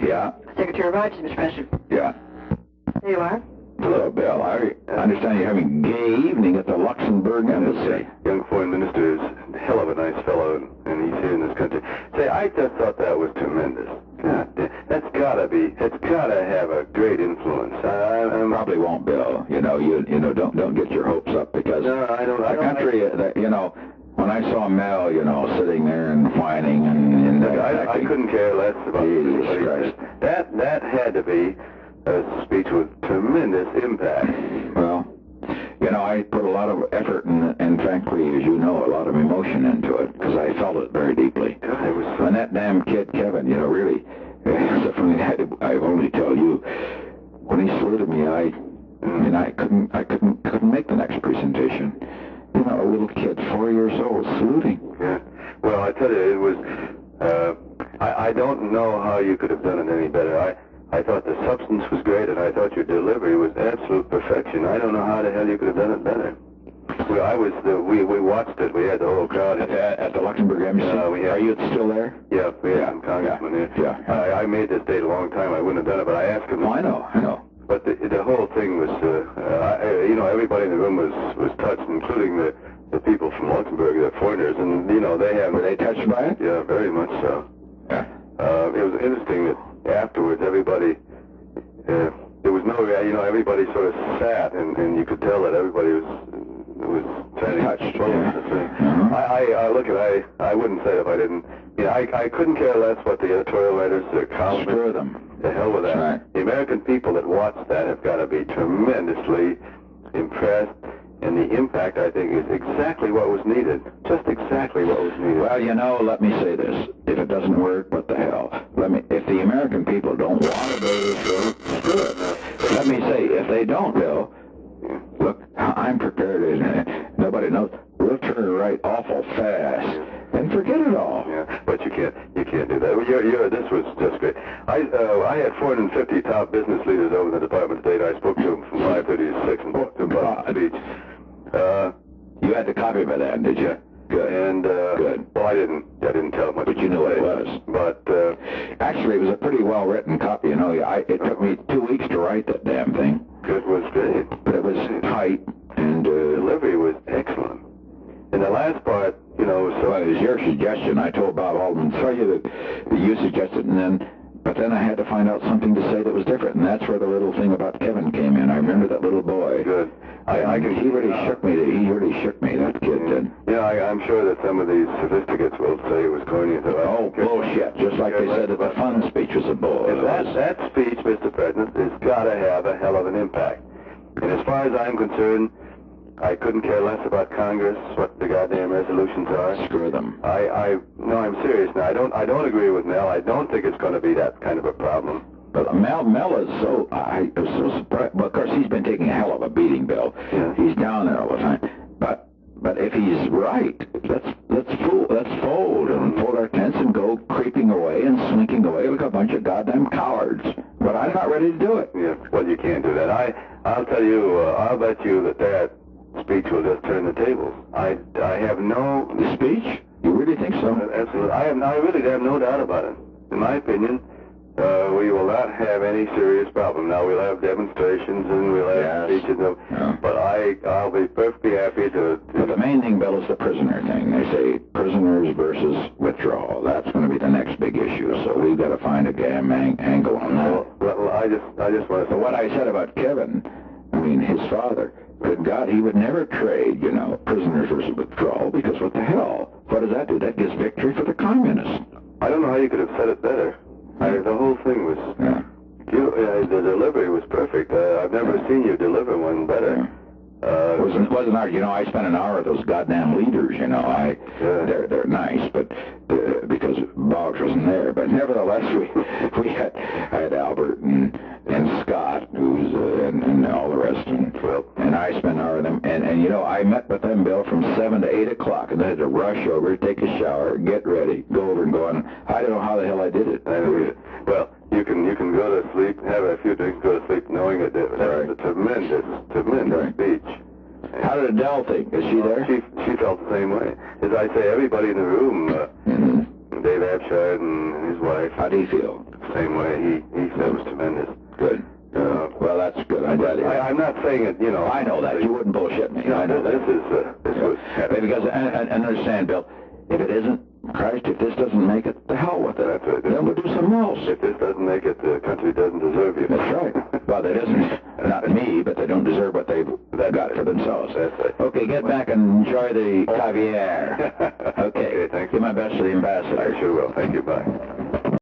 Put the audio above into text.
Yeah. Secretary Rogers, Mr. President. Yeah. There you are. Hello, Bill. I understand you're having a gay evening at the Luxembourg Embassy. Young foreign minister is a hell of a nice fellow, and he's here in this country. Say, I just thought that was tremendous. God, that's gotta have a great influence. Probably won't, Bill. You know, don't get your hopes up because no, I don't. The country, you know, when I saw Mel, you know, sitting there and whining and I couldn't care less about Jesus Christ. That had to be a speech with tremendous impact. Well, you know, I put a lot of effort and frankly, as you know, a lot of emotion into it because I felt it very deeply. God, it was so... When that damn kid Kevin, you know, really, I only tell you, when he saluted me, I couldn't make the next presentation. You know, a little kid, 4 years old, saluting. Yeah. Well, I tell you, it was. I don't know how you could have done it any better. I thought the substance was great, and I thought your delivery was absolute perfection. I don't know how the hell you could have done it better. We watched it. We had the whole crowd at the Luxembourg Embassy. Are you still there? Yeah, we had some congressmen here. Yeah. I made this date a long time. I wouldn't have done it, but I asked him. Oh, I know. But the whole thing was, you know, everybody in the room was touched, including the people from Luxembourg, the foreigners, and you know Were they touched by it? Yeah, very much so. Yeah. It was interesting that afterwards everybody, there was no, you know, everybody sort of sat, and you could tell that everybody was trying to touched. I look at I wouldn't say it if I didn't. You know, I couldn't care less what the editorial writers, their comments. Screw them. The hell with that. Right. The American people that watch that have got to be tremendously impressed, and the impact, I think, is exactly what was needed. Just exactly what was needed. Well, you know, let me say this. If it doesn't work, what the hell? If the American people don't want to go to the show, screw it. Let me say, if they don't, Bill, look, I'm prepared, and nobody knows. We'll turn it right awful fast and forget it all. Yeah, but you can't do that. This was just great. I had 450 top business leaders over in the Department of State. I spoke to them from 5:30 to 6 and talked to them about the speech. You had the copy by then, did you? Good. And good. Well, I didn't tell them what. But you knew what it was. But actually, it was a pretty well written copy. You know, it took me 2 weeks to write that damn thing. It was great, but it was tight and delivery was excellent. And the last part, you know, well, it was your suggestion. I told Bob Alderman, tell you that you suggested, but then I had to find out something to say that was different, and that's where the little thing about Kevin came in. I remember that little boy. Good. He really shook me. He really shook me. That kid did. Yeah, I'm sure that some of these sophisticates will say it was corny. Oh, bullshit! Just like they said that the fun speech was a bull. That speech, Mr. President, has got to have a hell of an impact. And as far as I'm concerned, I couldn't care less about Congress, what the goddamn resolutions are. Screw them. No, I'm serious now. I don't agree with Mel. I don't think it's going to be that kind of a problem. But Mel is so, I was so surprised. Well, of course, he's been taking a hell of a beating, Bill. Yeah. He's down there all the time. But if he's right, let's fold and fold our tents and go creeping away and slinking away like a bunch of goddamn cowards. But I'm not ready to do it. Yeah, well, you can't do that. I'll tell you, I'll bet you that speech will just turn the tables. I have no... The speech? You really think so? Absolutely. I really have no doubt about it. In my opinion, we will not have any serious problem. Now, we'll have demonstrations and we'll have speeches, but I'll be perfectly happy to... But the main thing, Bill, is the prisoner thing. They say prisoners versus withdrawal. That's going to be the next big issue, so we've got to find a damn angle on that. Well, I just want to... So what I said about Kevin, I mean, his father... Good God, he would never trade, you know, prisoners versus withdrawal, because what the hell? What does that do? That gives victory for the communists. I don't know how you could have said it better. The whole thing was... Yeah. The delivery was perfect. I've never seen you deliver one better. It wasn't hard. You know, I spent an hour with those goddamn leaders, you know. They're nice, but because Boggs wasn't there. But nevertheless, I had Albert and Scott, who's and all the rest, and I spent an hour with them. And you know, I met with them, Bill, from 7 to 8 o'clock, and they had to rush over, take a shower, get ready, go over and go on. I don't know how the hell I did it. Well, you can go to sleep, have a few drinks, go to sleep, knowing that was a tremendous speech. How did Adele think? Is she there? She felt the same way. As I say, everybody in the room, Dave Abshire and his wife. How do you feel? same way. He said it was tremendous. Good. Well, that's good. I'm glad. I'm not saying it, you know. I know that. You wouldn't bullshit me. No, I know this was... Because, and understand, Bill, if it isn't, Christ, if this doesn't make it, the hell with it. That's right. Then we'll do something else. If this doesn't make it, the country doesn't deserve you. That's right. Well, that isn't, not me, but they don't deserve what they've got for themselves. That's right. Okay, get back and enjoy the caviar. Okay. Okay, thank you. Give my best to the ambassador. I sure will. Thank you. Bye.